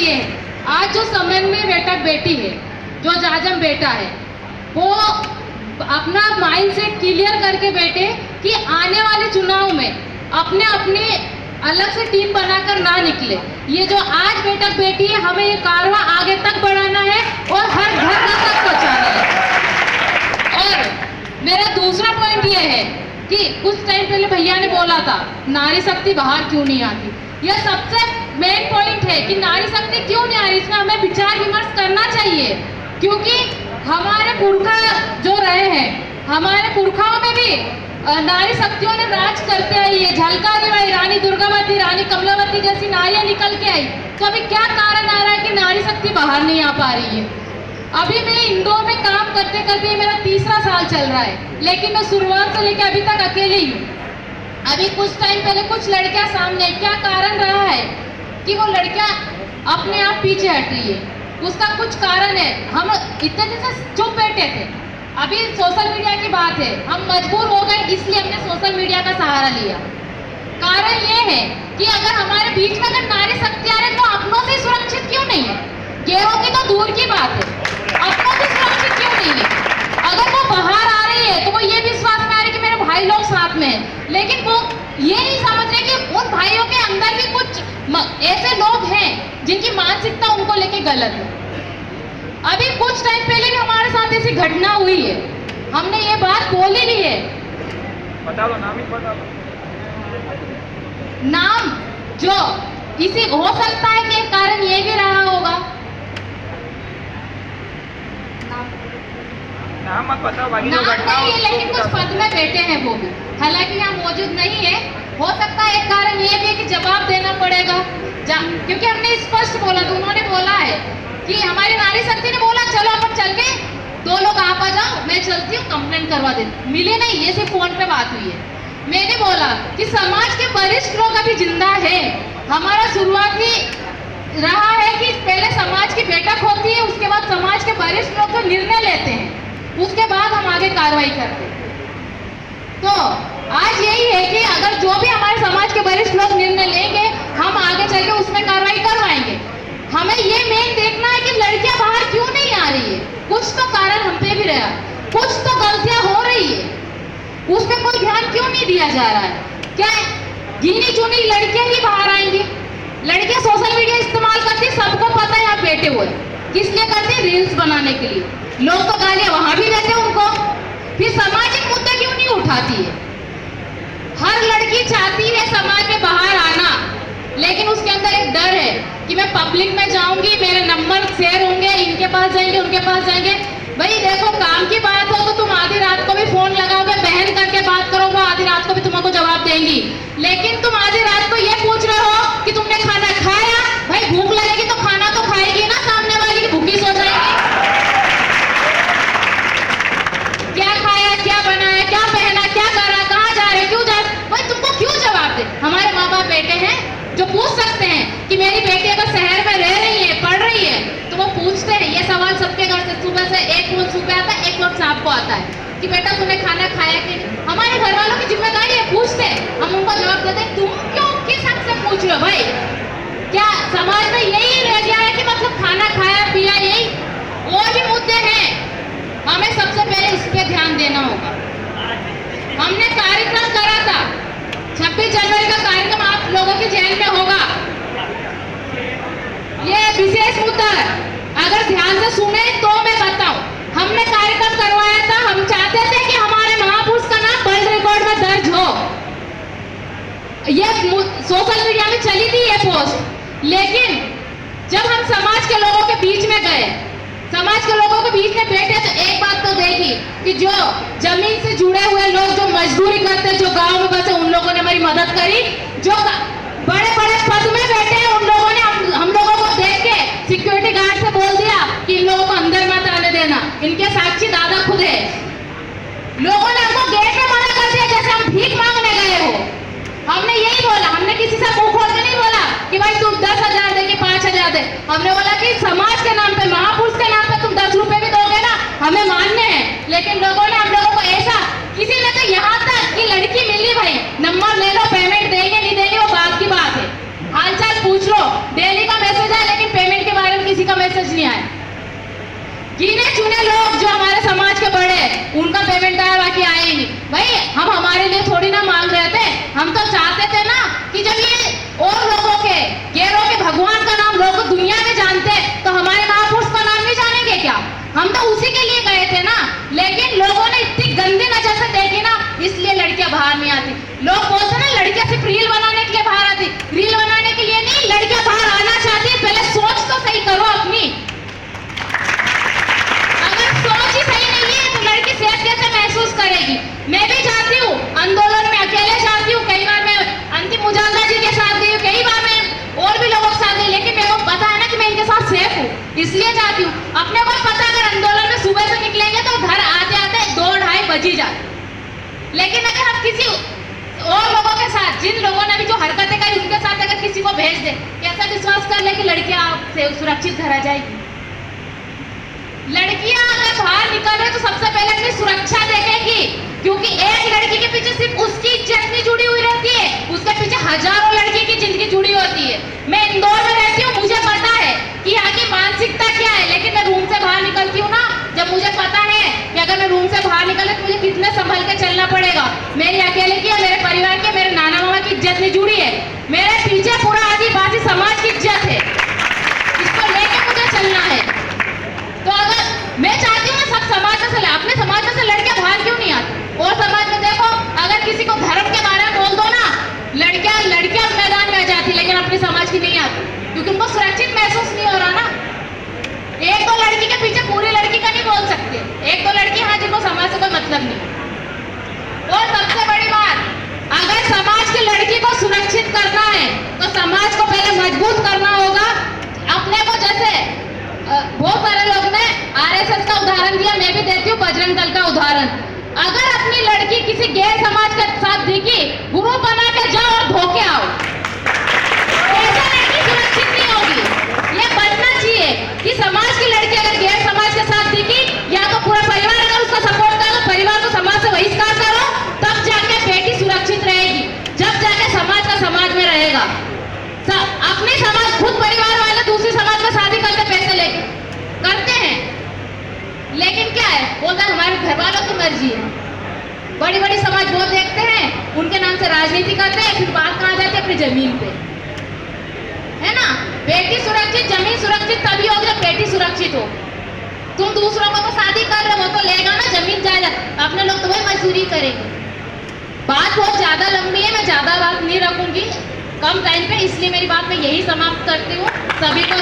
ये है, आज जो समन्वय बेटक बेटी है, जो जाजम बेटा है, वो अपना माइंड सेट क्लियर करके बैठे कि आने वाले चुनाव में अपने अपने अलग से टीम बनाकर ना निकले। ये जो आज बेटक बेटी है, हमें ये कारवां आगे तक बढ़ाना है और हर घर तक पहुंचाना है। और मेरा दूसरा पॉइंट ये है कि कुछ टाइम पहले भैया ने बोला था नारी शक्ति बाहर क्यों नहीं आती। यह सबसे मेन पॉइंट है कि नारी शक्ति क्यों नहीं आ रही, इसमें हमें विचार विमर्श करना चाहिए। क्योंकि हमारे पुरखा जो रहे हैं, हमारे पुरखाओं में भी नारी शक्तियों ने राज करते आई है। झलकारी बाई, रानी दुर्गावती, रानी कमलावती जैसी नारियां निकल के आई। तो अभी क्या कारण आ रहा है कि नारी शक्ति बाहर नहीं आ पा रही है? अभी मैं इंदौर में काम करते करते मेरा तीसरा साल चल रहा है, लेकिन मैं शुरुआत से लेकर अभी तक अकेले ही हूँ। अभी कुछ टाइम पहले कुछ लड़कियां सामने, क्या कारण रहा है कि वो लड़कियां अपने आप पीछे हट रही है? उसका कुछ कारण है। हम इतने दिन से चुप बैठे थे, अभी सोशल मीडिया की बात है, हम मजबूर हो गए, इसलिए हमने सोशल मीडिया का सहारा लिया। कारण ये है कि अगर हमारे बीच में अगर नारी शक्ति आ रही है तो अपनों से सुरक्षित क्यों नहीं है? गेरों की तो दूर की बात है, अपनों से सुरक्षित क्यों नहीं है? अगर वो बाहर आ रही है तो वो ये विश्वास में आ रही है कि मेरे भाई लोग साथ में हैं, लेकिन वो ये नहीं समझ रहे कि उन भाइयों के अंदर भी कुछ ऐसे लोग हैं जिनकी मानसिकता उनको लेके गलत है। अभी कुछ टाइम पहले भी हमारे साथ ऐसी घटना हुई है, हमने ये बात बोली भी है। बता दो, नाम ही बता दो। नाम जो इसी हो सकता है कि कारण ये भी रहा होगा। नाम मत बताओ, बाकी जो नाम घटना नहीं है, हो लेकिन कुछ पद में बैठे हैं वो भी, हालांकि यहाँ मौजूद नहीं है। हो सकता है एक कारण ये भी है कि जवाब देना पड़ेगा, क्योंकि हमने स्पष्ट बोला तो उन्होंने बोला है कि हमारी नारी शक्ति ने बोला चलो अपन चल के 2 लोग आप आ जाओ, मैं चलती हूँ, कंप्लेंट करवा देती। मिले नहीं, ये सिर्फ फोन पे बात हुई है। मैंने बोला कि समाज के वरिष्ठ लोग अभी जिंदा है। हमारा शुरुआती रहा है कि पहले समाज की बैठक होती है, उसके बाद समाज के वरिष्ठ लोग जो निर्णय लेते हैं उसके बाद हम आगे कार्रवाई करते हैं। तो आज यही है कि अगर जो भी हमारे समाज के वरिष्ठ लोग निर्णय लेंगे, हम आगे चल के उसमें कार्रवाई करवाएंगे। हमें ये मेन देखना है कि लड़कियां बाहर क्यों नहीं आ रही है। कुछ तो कारण हम पे भी रहा, कुछ तो गलतियां हो रही है, उस पर कोई ध्यान क्यों नहीं दिया जा रहा है? क्या गिनी चुनी लड़कियां ही बाहर आएंगी? लड़कियां सोशल मीडिया इस्तेमाल करती, सबको पता है आप बैठे हुए किस लिए करते हैं? रील्स बनाने के लिए। लोग तो गालियां वहां भी देते हैं उनको। फिर सामाजिक मुद्दा क्यों नहीं उठाती है? हर लड़की चाहती है समाज में बाहर आना, लेकिन उसके अंदर एक डर है कि मैं पब्लिक में जाऊंगी, मेरे नंबर शेयर होंगे, इनके पास जाएंगे, उनके पास जाएंगे। भाई देखो, काम की बात हो तो तुम आधी रात को भी फोन लगाओगे, बहन करके बात करो, वो आधी रात को भी तुमको जवाब देंगी। लेकिन तुम आधी रात को ये पूछ रहे हो कि तुमने खाना खाया? भाई भूख लगेगी तो खाना तो खाएगी ना, सामने वाली की भूखी सो जाएगी। क्या खाया, क्या बनाया, क्या पहना, क्या करा, कहाँ जा रहे, क्यों जा रहे? भाई तुमको क्यों जवाब दे? हमारे माँ बाप बेटे हैं जो पूछ सकते हैं कि मेरी बेटी अगर शहर में रह रही है, पढ़ रही है, तो वो पूछते हैं। ये सवाल सबके घर से सुबह से एक फोन सुबह आता है, एक फोन शाम को आता है कि बेटा तूने खाना खाया कि नहीं। हमारे घर वालों की जिम्मेदारी है, पूछते हैं, हम उनको जवाब देते हैं। तुम क्यों किस हक से पूछ रहे हो? भाई क्या समाज में यही रह गया है कि मतलब खाना खाया पिया, यही? और भी मुद्दे हैं, हमें सबसे पहले इस पे ध्यान देना होगा। हमने कार्यक्रम करा था 26 जनवरी का कार्यक्रम, आप लोगों की जेल में होगा। ये विशेष मुद्दा है, अगर ध्यान से सुने तो मैं बताऊं। हमने कार्यक्रम करवाया था, हम चाहते थे कि हमारे महापुरुष का नाम वर्ल्ड रिकॉर्ड में दर्ज हो। ये सोशल मीडिया में चली थी ये पोस्ट, लेकिन जब हम समाज के लोगों के बीच में गए, समाज के लोगों के बीच में बैठे, तो एक बात तो देखी कि जो जमीन से जुड़े हुए लोग जो मजदूरी करते, जो गांव में बसे, उन लोगों ने हमारी मदद करी। जो बड़े बड़े पद में बैठे हैं उन लोगों ने हम लोगों को देख के सिक्योरिटी गार्ड से बोल दिया कि इन लोगों को अंदर मत आने देना। इनके साक्षी दादा खुद है। लोगों ने हमको गेट में मना कर दिया जैसे हम भीख मांगने गए हो। हमने यही बोला, हमने किसी से मुंह खोल के नहीं बोला कि भाई तुम 10,000 दे कि 5,000 दे। हमने बोला कि समाज के नाम पे, महापुरुष के नाम पे तुम 10 रुपए भी दोगे ना, हमें मानने हैं। लेकिन लोगों ने हम लोगों को ऐसा, किसी ने तो यहाँ तक कि लड़की मिली, भाई नंबर ले लो, पेमेंट देंगे नहीं देंगे वो बात की बात है, हालचाल पूछ लो, डेली का मैसेज है लेकिन पेमेंट नहीं आया। गिने चुने लोग जो हमारे समाज के बड़े हैं, उनका पेमेंट आया, बाकी आया ही नहीं। भाई हम हमारे लिए थोड़ी ना मांग रहे थे, हम तो चाहते थे ना कि जब ये और लोगों के गैरों के भगवान का नाम लोग दुनिया में जानते तो हमारे महापुरुष का नाम नहीं जानेंगे क्या? हम तो उसी के लिए गए थे ना। लेकिन लोगों ने इतनी गंदी नजर से देखी ना, इसलिए लड़कियां बाहर नहीं आती। लोग बोलते ना लड़कियां सिर्फ रील बनाने के लिए बाहर आती, रील बनाने के लिए नहीं, लड़कियां बाहर आना चाहती है। पहले सोच तो सही करो अपनी। अगर सोच ही सही नहीं है तो लड़की सेफ कैसे महसूस करेगी? मैं भी जाती हूँ आंदोलन में, अकेले जाती हूँ, कई बार मैं अंतिम उजाला जी के साथ गई हूँ, कई बार मैं और भी लोगों के साथ गई, लेकिन मेरे को पता है ना कि मैं इनके साथ सेफ हूँ, इसलिए जाती हूँ। अपने को पता अगर आंदोलन में सुबह से निकलेंगे तो घर आते आते 2-2:30 बज ही जाते। लेकिन अगर हम किसी और लोगों के साथ, जिन लोगों ने भी जो हरकतें करी उनके साथ अगर किसी को भेज दे, कैसा विश्वास कर ले कि लड़कियां से सुरक्षित घर आ जाएगी? लड़कियां अगर बाहर निकल रहे तो सबसे पहले अपनी सुरक्षा देखेगी, क्योंकि एक लड़की के पीछे सिर्फ उसकी इज्जत नहीं जुड़ी हुई रहती है, उसके पीछे हजारों लड़की की जिंदगी जुड़ी होती है। मैं इंदौर में रहती हूँ, मुझे पता है कि यहाँ की मानसिकता क्या है, लेकिन मैं रूम से बाहर निकलती हूँ ना, जब मुझे पता है कि अगर मैं रूम से बाहर निकले तो मुझे कितने संभल के चलना पड़ेगा। मेरी अकेले की, मेरे परिवार की, मेरे नाना मामा की इज्जत नहीं जुड़ी है, मेरे पीछे पूरा आदिवासी समाज की इज्जत है, इसको लेके मुझे चलना है। तो अगर मैं चाहती हूँ सब समाज में से, अपने समाज में से लड़कियां बाहर क्यों नहीं आती? और समाज में देखो, अगर किसी को धर्म के बारे में बोल दो ना, लड़कियां मैदान में आ जाती, लेकिन अपने समाज की नहीं आती, क्योंकि उनको सुरक्षित महसूस नहीं हो रहा ना। एक दो लड़की के पीछे पूरी लड़की का नहीं बोल सकते, एक दो लड़की हाँ जिनको समाज से कोई मतलब नहीं। और सबसे बड़ी बात, अगर समाज की लड़की को सुरक्षित करना है तो समाज को पहले मजबूत करना होगा। अपने को जैसे बहुत सारे लोग ने आरएसएस का उदाहरण दिया, मैं भी देती हूँ बजरंग दल का उदाहरण। अगर अपनी लड़की किसी गैर समाज के साथ दिखी, ग्रुप बना के जाओ और धोके आओ, ऐसा लड़की सुरक्षित नहीं होगी। ये बनना चाहिए कि समाज की लड़की अगर गैर समाज के साथ दिखी, या तो पूरा परिवार अगर उसका सपोर्ट करो, परिवार को समाज से बहिष्कार करो, तब जाके बेटी सुरक्षित रहेगी, जब जाके समाज का समाज में रहेगा। अपने समाज, खुद परिवार वाले दूसरी समाज में शादी करते पैसे लेके करते हैं, लेकिन क्या है, बोलता है हमारे घर वालों की मर्जी है। बड़ी बड़ी समाज बहुत देखते हैं, उनके नाम से राजनीति करते हैं, फिर बात कहाँ जाती है अपनी जमीन पे, है ना? बेटी सुरक्षित, जमीन सुरक्षित तभी होगी जब बेटी सुरक्षित हो। तुम दूसरों को तो शादी कर रहे हो तो लेगा ना जमीन जायदाद, अपने लोग तो वही मजदूरी करेंगे। बात बहुत ज्यादा लंबी है, मैं ज्यादा बात नहीं रखूंगी, कम टाइम पे, इसलिए मेरी बात मैं यही समाप्त करती हूँ। सभी को